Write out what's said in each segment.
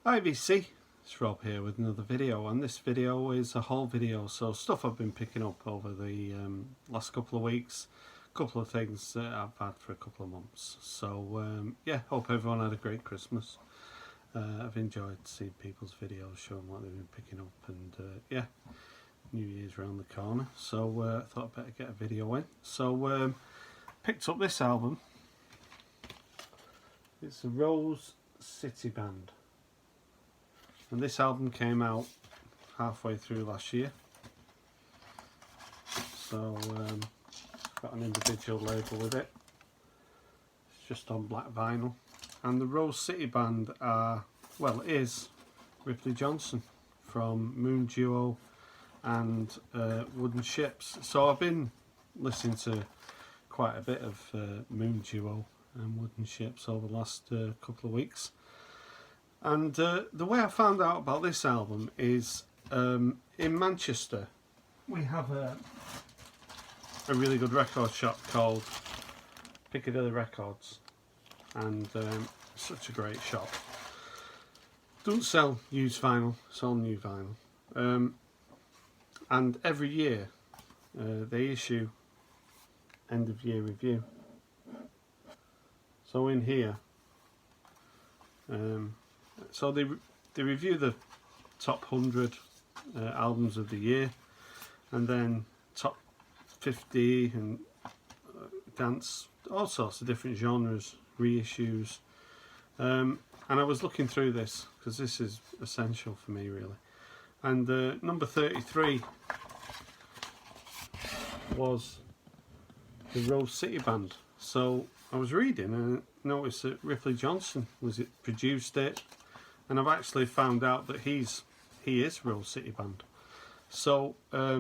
Hi VC, it's Rob here with another video, and this video is a haul video, so stuff I've been picking up over the last couple of weeks, a couple of things that I've had for a couple of months. So yeah, hope everyone had a great Christmas. I've enjoyed seeing people's videos showing what they've been picking up, and yeah, New Year's around the corner, so I thought I'd better get a video in. So picked up this album. It's the Rose City Band. And this album came out halfway through last year, so got an individual label with it. It's just on black vinyl, and the Rose City Band are, well, it is Ripley Johnson from Moon Duo and Wooden Ships. So I've been listening to quite a bit of Moon Duo and Wooden Ships over the last couple of weeks. And the way I found out about this album is in Manchester we have a really good record shop called Piccadilly Records, and such a great shop. Don't sell used vinyl, it's all new vinyl, and every year they issue end of year review. So in here so they review the top 100 albums of the year, and then top 50 and dance, all sorts of different genres, reissues. And I was looking through this because this is essential for me really. And number 33 was the Rose City Band. So I was reading and noticed that Ripley Johnson produced it, and I've actually found out that he is Rose City Band. So I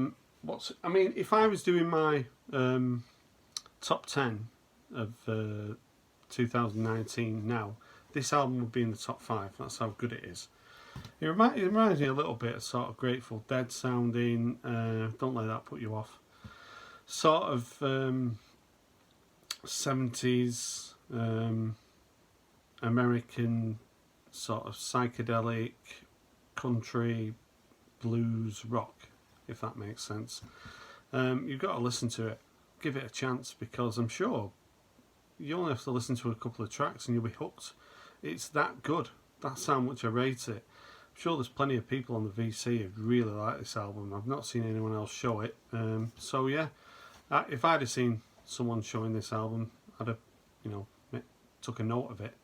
mean, if I was doing my top 10 of 2019 now, this album would be in the top 5. That's how good it is. It reminds me a little bit of sort of Grateful Dead sounding. Don't let that put you off. Sort of 70s American sort of psychedelic country blues rock, if that makes sense. You've got to listen to it, give it a chance, because I'm sure you only have to listen to a couple of tracks and you'll be hooked. It's that good. That's how much I rate it. I'm sure there's plenty of people on the VC who really like this album. I've not seen anyone else show it. So yeah, if I'd have seen someone showing this album, I'd have, took a note of it.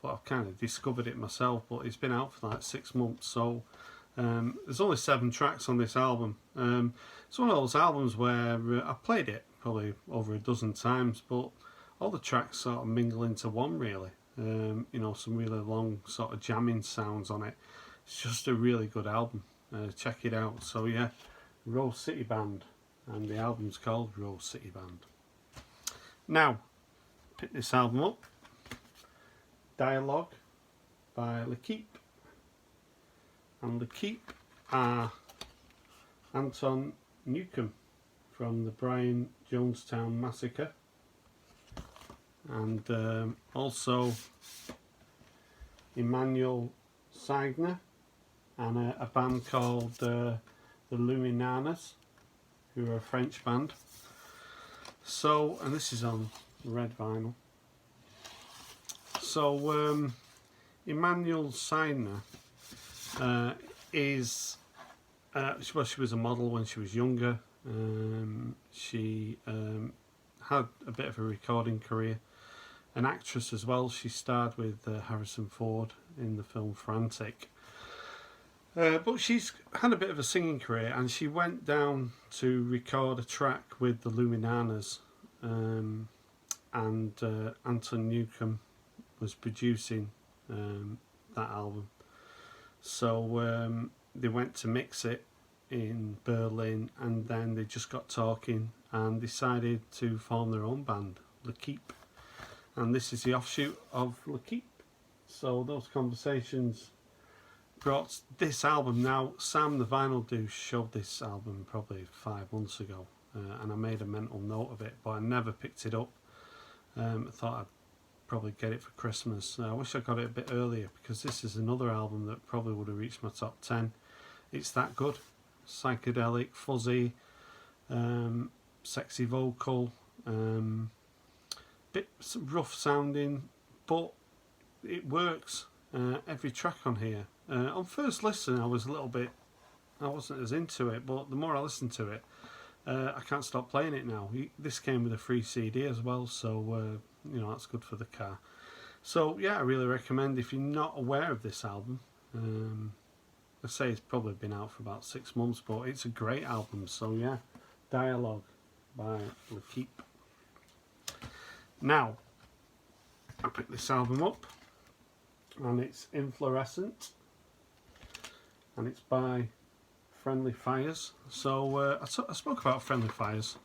But I've kind of discovered it myself. But it's been out for like 6 months, so there's only 7 tracks on this album. It's one of those albums where I've played it probably over a dozen times, but all the tracks sort of mingle into one really. Some really long sort of jamming sounds on it. It's just a really good album. Check it out. So yeah, Rose City Band, and the album's called Rose City Band. Now, pick this album up. Dialogue by L'Epee. And L'Epee are Anton Newcomb from the Brian Jonestown Massacre, and also Emmanuel Signer, and a band called the Luminanas, who are a French band. So, and this is on red vinyl. So Emmanuel Signer is well, she was a model when she was younger. She had a bit of a recording career, an actress as well. She starred with Harrison Ford in the film Frantic. But she's had a bit of a singing career, and she went down to record a track with the Luminanas, and Anton Newcomb was producing that album. So they went to mix it in Berlin, and then they just got talking and decided to form their own band, L'Epee. And this is the offshoot of L'Epee. So those conversations brought this album. Now, Sam the Vinyl Dude showed this album probably 5 months ago, and I made a mental note of it, but I never picked it up. I thought I'd probably get it for Christmas. I wish I got it a bit earlier, because this is another album that probably would have reached my top 10. It's that good. Psychedelic, fuzzy, sexy vocal, bit rough sounding, but it works. Every track on here. On first listen, I wasn't as into it, but the more I listen to it, I can't stop playing it now. This came with a free CD as well, so that's good for the car. So yeah, I really recommend, if you're not aware of this album. I say it's probably been out for about 6 months, but it's a great album. So yeah, Dialogue by L'Epee. Now, I picked this album up, and it's Inflorescent, and it's by Friendly Fires. So I spoke about Friendly Fires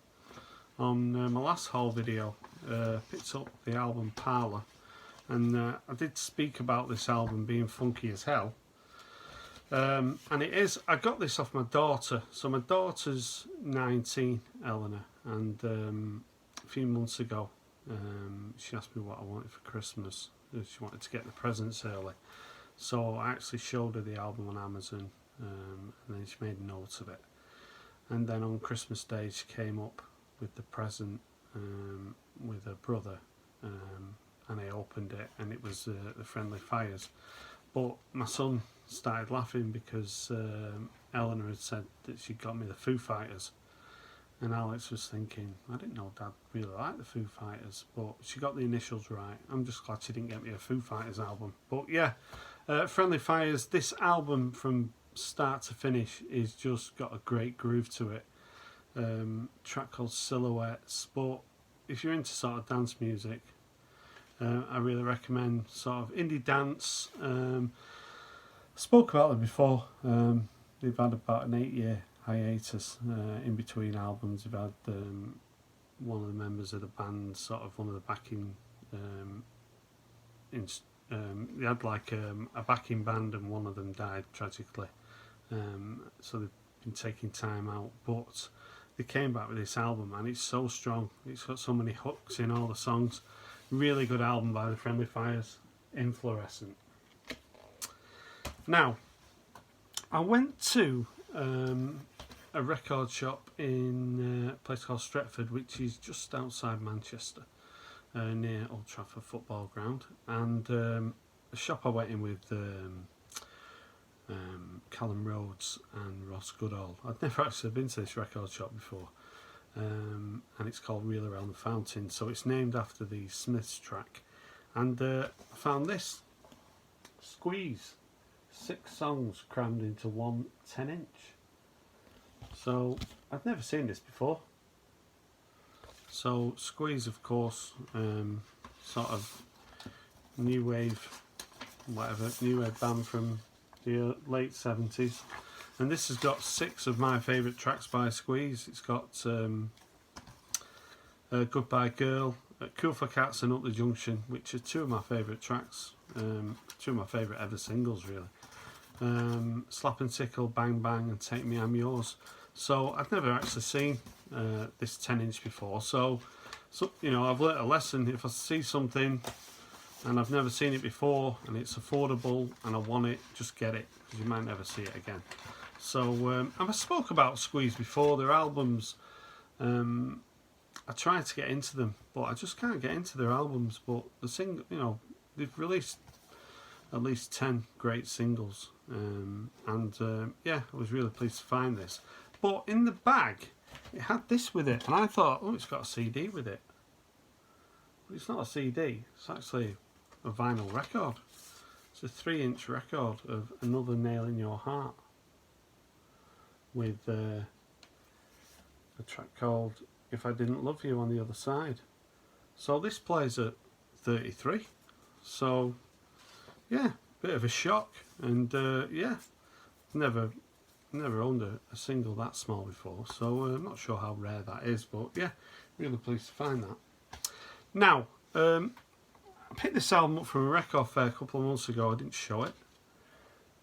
on my last haul video. Picked up the album Parlour, and I did speak about this album being funky as hell. And it is. I got this off my daughter. So my daughter's 19, Eleanor, and a few months ago she asked me what I wanted for Christmas. She wanted to get the presents early, so I actually showed her the album on Amazon, and then she made notes of it. And then on Christmas Day she came up with the present with her brother, and I opened it, and it was the Friendly Fires. But my son started laughing because Eleanor had said that she got me the Foo Fighters, and Alex was thinking, I didn't know Dad really liked the Foo Fighters, but she got the initials right. I'm just glad she didn't get me a Foo Fighters album. But yeah, Friendly Fires, this album from start to finish is just got a great groove to it. Track called Silhouettes, but if you're into sort of dance music, I really recommend sort of indie dance. Spoke about them before. They've had about an 8-year hiatus in between albums. They've had one of the members of the band, sort of one of the backing. They had like a backing band, and one of them died tragically. So they've been taking time out, but they came back with this album, and it's so strong. It's got so many hooks in all the songs. Really good album by the Friendly Fires, Inflorescent. Now, I went to a record shop in a place called Stretford, which is just outside Manchester, near Old Trafford football ground, and a shop I went in with Callum Rhodes and Ross Goodall. I'd never actually been to this record shop before. And it's called Reel Around the Fountain, so it's named after the Smiths track. And I found this Squeeze, 6 songs crammed into one 10-inch. So I've never seen this before. So Squeeze, of course, sort of new wave band from the late 70s. And this has got 6 of my favourite tracks by Squeeze. It's got Goodbye Girl, Cool for Cats and Up the Junction, which are 2 of my favourite tracks, 2 of my favourite ever singles really. Slap and Tickle, Bang Bang and Take Me I'm Yours. So I've never actually seen this 10-inch before, so I've learnt a lesson. If I see something and I've never seen it before and it's affordable and I want it, just get it, because you might never see it again. So I spoke about Squeeze before. Their albums, I try to get into them, but I just can't get into their albums. But they've released at least 10 great singles, yeah, I was really pleased to find this. But in the bag, it had this with it, and I thought, oh, it's got a CD with it. But it's not a CD, it's actually a vinyl record. It's a 3-inch record of Another Nail in Your Heart, with a track called If I Didn't Love You on the other side. So this plays at 33. So yeah, bit of a shock, and yeah, never owned a single that small before, so I'm not sure how rare that is, but yeah, really pleased to find that. Now, I picked this album up from a record fair a couple of months ago. I didn't show it.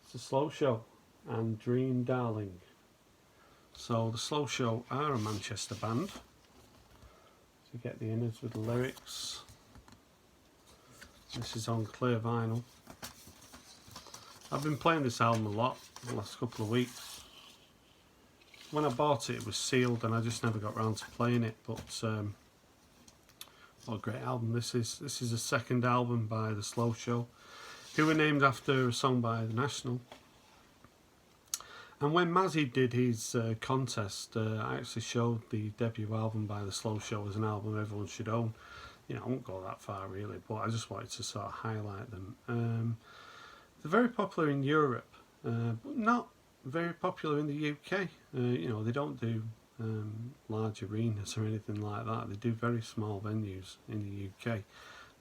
It's a Slow Show and Dream Darling. So the Slow Show are a Manchester band. To get the innards with the lyrics. This is on clear vinyl. I've been playing this album a lot the last couple of weeks. When I bought it, it was sealed and I just never got around to playing it, but what a great album this is. This is a second album by The Slow Show, who were named after a song by The National. And when Mazzy did his contest, I actually showed the debut album by The Slow Show as an album everyone should own. You know, I won't go that far really, but I just wanted to sort of highlight them. They're very popular in Europe, but not very popular in the UK. You know, they don't do large arenas or anything like that. They do very small venues in the UK.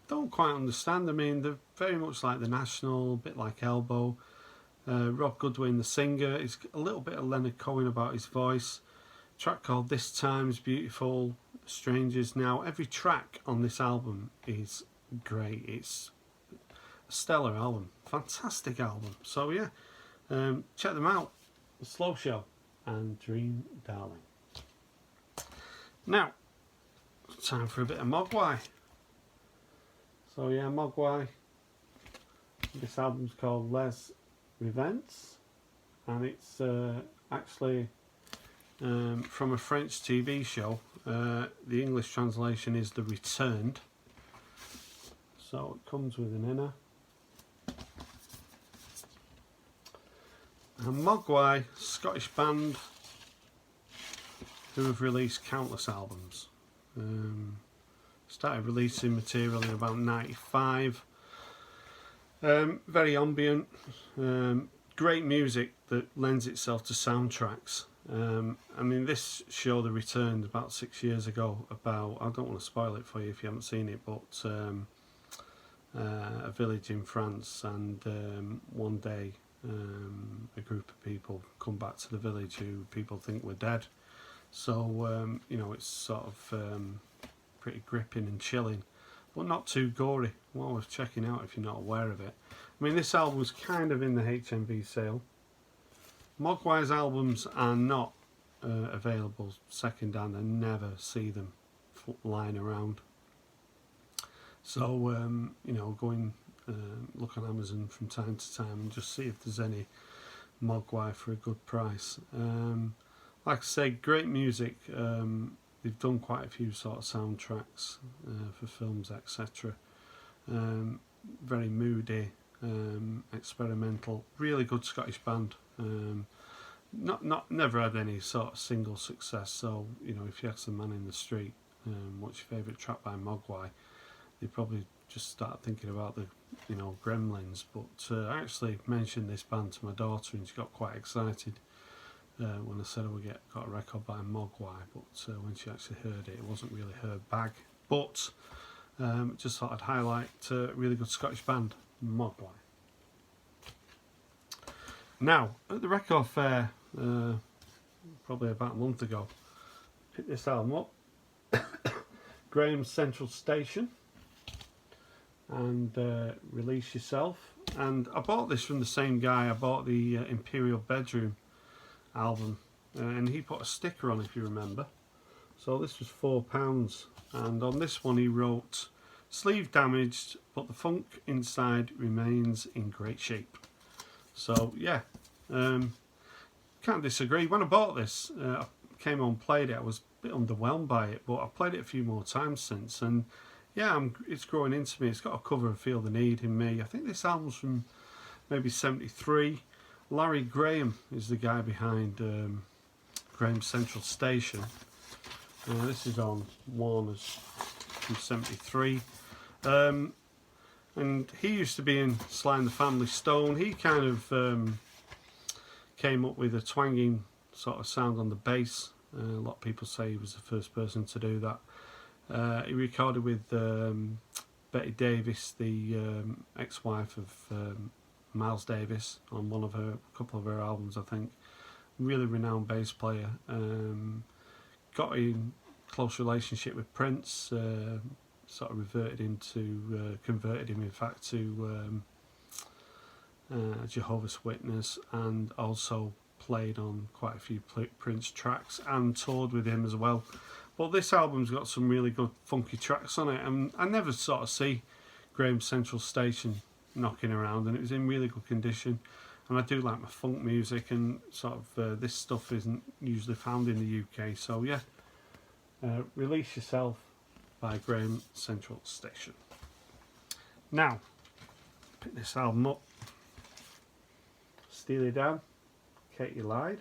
Don't quite understand. I mean, they're very much like The National, a bit like Elbow. Rob Goodwin, the singer, is a little bit of Leonard Cohen about his voice. A track called This Time's beautiful. Strangers. Now, every track on this album is great. It's a stellar album, fantastic album. So yeah, check them out. The Slow Show and Dream Darling. Now, time for a bit of Mogwai. So yeah, Mogwai. This album's called Les Revents, and it's actually from a French TV show. The English translation is The Returned. So it comes with an inner. And Mogwai, Scottish band who have released countless albums. Started releasing material in about 95. Very ambient, great music that lends itself to soundtracks. I mean, this show, The Returned, about 6 years ago, about, I don't want to spoil it for you if you haven't seen it, but a village in France, and one day a group of people come back to the village who people think were dead. So, you know, it's sort of pretty gripping and chilling, but not too gory. Well worth checking out if you're not aware of it. I mean, this album was kind of in the HMV sale. Mogwai's albums are not available second hand. I never see them lying around. So, you know, go and look on Amazon from time to time and just see if there's any Mogwai for a good price. Like I say, great music. They've done quite a few sort of soundtracks for films, etc. Very moody, experimental, really good Scottish band. Never had any sort of single success. So, you know, if you ask the man in the street, what's your favourite track by Mogwai, they probably just start thinking about the, you know, Gremlins. But I actually mentioned this band to my daughter, and she got quite excited when I said I got a record by Mogwai. But when she actually heard it, it wasn't really her bag. But just thought I'd highlight a really good Scottish band, Mogwai. Now, at the record fair, probably about a month ago, picked this album up, Graham's Central Station, and Release Yourself. And I bought this from the same guy. I bought the Imperial Bedroom album, and he put a sticker on, if you remember. So this was £4, and on this one he wrote, "Sleeve damaged, but the funk inside remains in great shape." So yeah, can't disagree. When I bought this, I came home, played it. I was a bit underwhelmed by it, but I've played it a few more times since, and yeah, it's growing into me. It's got a cover of Feel the Need in Me. I think this album's from maybe 73. Larry Graham is the guy behind Graham's Central Station. This is on Warner's from 73. And he used to be in Sly and the Family Stone. He kind of came up with a twanging sort of sound on the bass. A lot of people say he was the first person to do that. He recorded with Betty Davis, the ex-wife of Miles Davis, on a couple of her albums, I think. Really renowned bass player. Got in close relationship with Prince. Sort of converted him in fact to Jehovah's Witness, and also played on quite a few Prince tracks and toured with him as well. But this album's got some really good funky tracks on it, and I never sort of see Graham Central Station knocking around, and it was in really good condition. And I do like my funk music, and sort of this stuff isn't usually found in the UK. So yeah, Release Yourself by Graham Central Station. Now, pick this album up. Steely Dan, Katie Lied.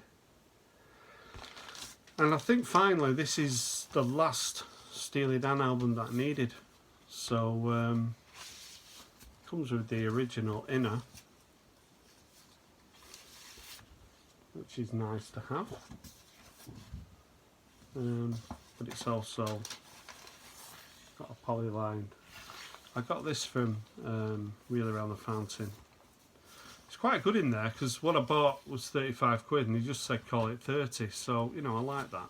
And I think finally this is the last Steely Dan album that I needed. So comes with the original inner, which is nice to have, but it's also got a polyline. I got this from Really Around the Fountain. It's quite good in there, because what I bought was 35 quid and he just said call it 30, so you know, I like that.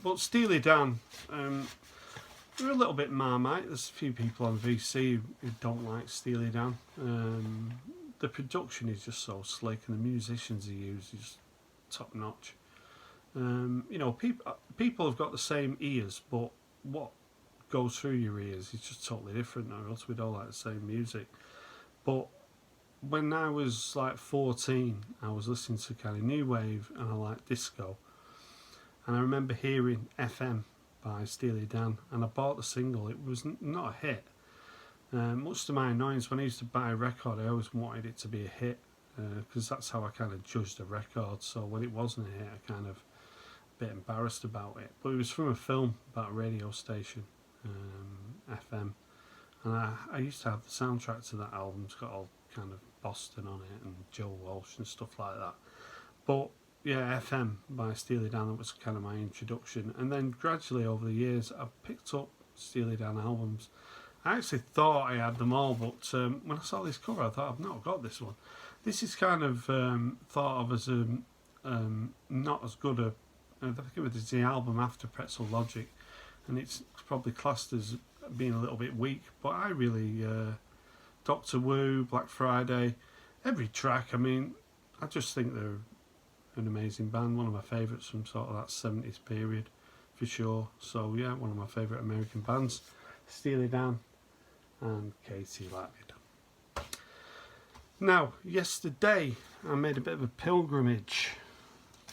But Steely Dan, they're a little bit Marmite. There's a few people on VC who don't like Steely Dan. The production is just so slick, and the musicians he uses is just top notch. You know, people have got the same ears, but what goes through your ears is just totally different, or else we'd all like the same music. But when I was like 14, I was listening to kind of new wave, and I liked disco. And I remember hearing FM by Steely Dan, and I bought the single. It was not a hit. Much to my annoyance, when I used to buy a record, I always wanted it to be a hit, because that's how I kind of judged a record. So when it wasn't a hit, I kind of a bit embarrassed about it. But it was from a film about a radio station, FM, and I used to have the soundtrack to that album. It's got all kind of Boston on it and Joe Walsh and stuff like that. But yeah, FM by Steely Dan, that was kind of my introduction. And then gradually over the years, I picked up Steely Dan albums. I actually thought I had them all, but when I saw this cover, I thought, I've not got this one. This is kind of thought of as a not as good a. I think it was the album after Pretzel Logic, and it's probably classed as being a little bit weak. But I really, Doctor Wu, Black Friday, every track. I mean, I just think they're an amazing band. One of my favourites from sort of that 70s period, for sure. So yeah, one of my favourite American bands, Steely Dan and Katie Lied. Now, yesterday I made a bit of a pilgrimage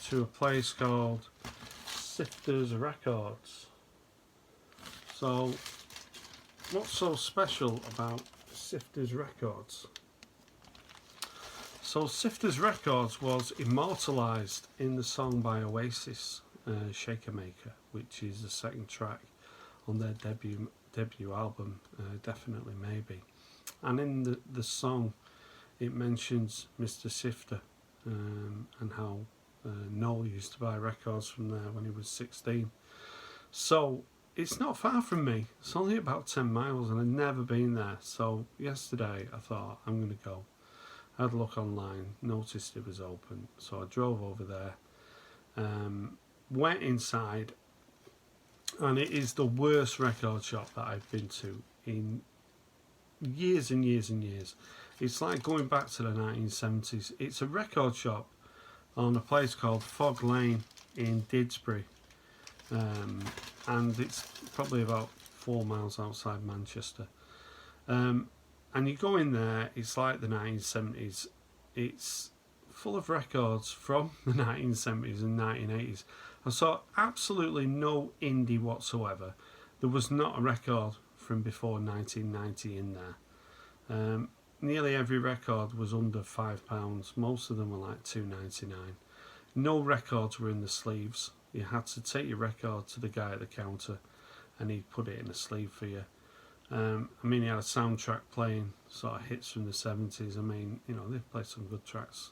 to a place called Sifters Records. So, what's so special about Sifters Records? So, Sifters Records was immortalised in the song by Oasis, Shaker Maker, which is the second track on their debut album, Definitely Maybe. And in the song, it mentions Mr. Sifter, and how Noel used to buy records from there when he was 16. So it's not far from me. It's only about 10 miles, and I've never been there. So yesterday I thought, I'm going to go. I had a look online, noticed it was open, so I drove over there, went inside, and it is the worst record shop that I've been to in years and years and years. It's like going back to the 1970s. It's a record shop on a place called Fog Lane in Didsbury, and it's probably about 4 miles outside Manchester. And you go in there, it's like the 1970s. It's full of records from the 1970s and 1980s. I saw absolutely no indie whatsoever. There was not a record from before 1990 in there. Nearly every record was under £5. Most of them were like $2.99. No records were in the sleeves. You had to take your record to the guy at the counter, and he'd put it in a sleeve for you. I mean, he had a soundtrack playing sort of hits from the 70s. I mean, you know, they played some good tracks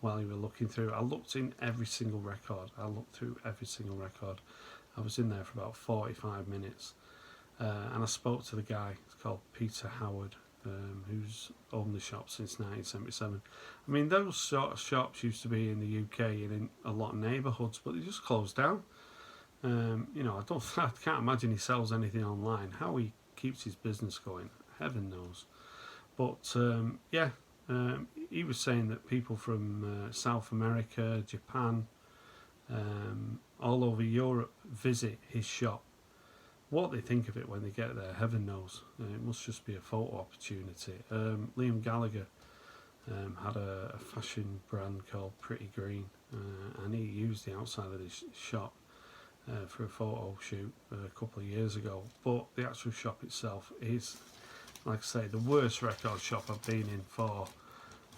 while you were looking through. I looked in every single record. I looked through every single record. I was in there for about 45 minutes. And I spoke to the guy. It's called Peter Howard, who's owned the shop since 1977. I mean, those sort of shops used to be in the UK and in a lot of neighbourhoods, but they just closed down. You know, I can't imagine he sells anything online. How he keeps his business going, heaven knows. But yeah, he was saying that people from South America, Japan, all over Europe visit his shop. what they think of it when they get there, heaven knows. It must just be a photo opportunity. Liam Gallagher had a fashion brand called Pretty Green, and he used the outside of this shop for a photo shoot a couple of years ago. But the actual shop itself is, like I say, the worst record shop I've been in for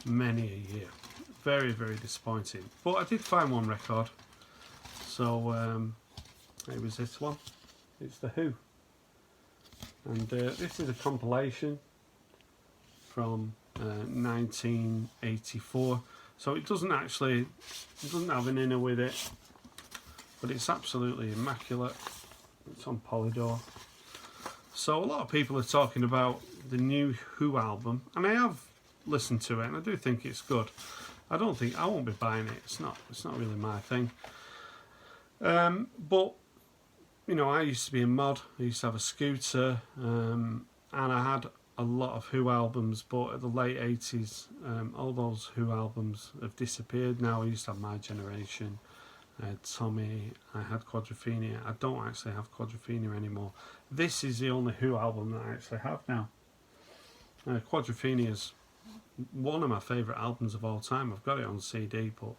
many a year. Very, very disappointing. But I did find one record. So it was this one. It's The Who. And this is a compilation from 1984. So it doesn't have an inner with it, but it's absolutely immaculate. It's on Polydor. So a lot of people are talking about the new Who album, and I have listened to it, and I do think it's good. I won't be buying it. It's not really my thing. But you know, I used to be a mod. I used to have a scooter, and I had a lot of Who albums. But at the late 80s, all those Who albums have disappeared now. I used to have My Generation, I had Tommy, I had Quadrophenia. I don't actually have Quadrophenia anymore. This is the only Who album that I actually have now. Quadrophenia is one of my favourite albums of all time. I've got it on CD, but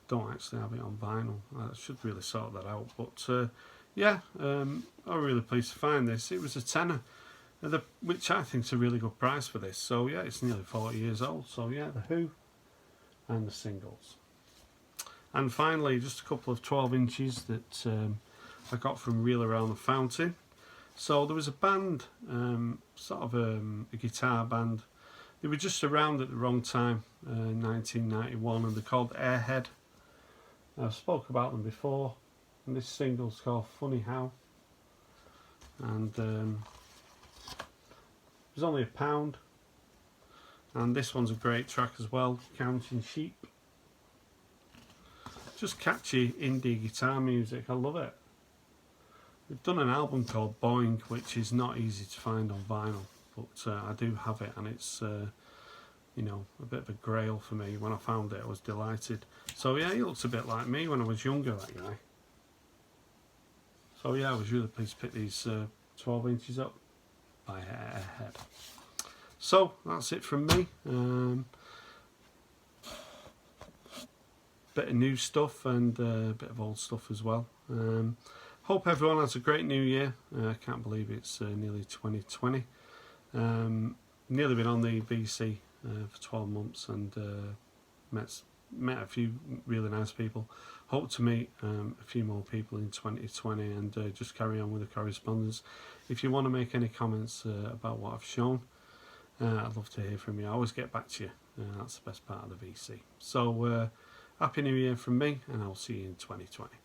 don't actually have it on vinyl. I should really sort that out. But yeah, I'm really pleased to find this. It was a tenner, which I think is a really good price for this. So yeah, it's nearly 40 years old. So yeah, The Who and the singles. And finally, just a couple of 12 inches that I got from Reel Around the Fountain. So there was a band, sort of a guitar band. They were just around at the wrong time, 1991, and they're called Airhead. I've spoke about them before, and this single's called Funny How. And it was only £1, and this one's a great track as well, Counting Sheep. Just catchy indie guitar music, I love it. We've done an album called Boing, which is not easy to find on vinyl, but I do have it, and it's you know, a bit of a grail for me. When I found it, I was delighted. So yeah, he looks a bit like me when I was younger, that guy. So yeah, I was really pleased to pick these 12 inches up by Airhead. So that's it from me. Bit of new stuff and a bit of old stuff as well. Hope everyone has a great new year. I can't believe it's nearly 2020. Nearly been on the VC for 12 months and met a few really nice people. Hope to meet a few more people in 2020 and just carry on with the correspondence. If you want to make any comments about what I've shown, I'd love to hear from you. I always get back to you. That's the best part of the VC. So Happy New Year from me, and I'll see you in 2020.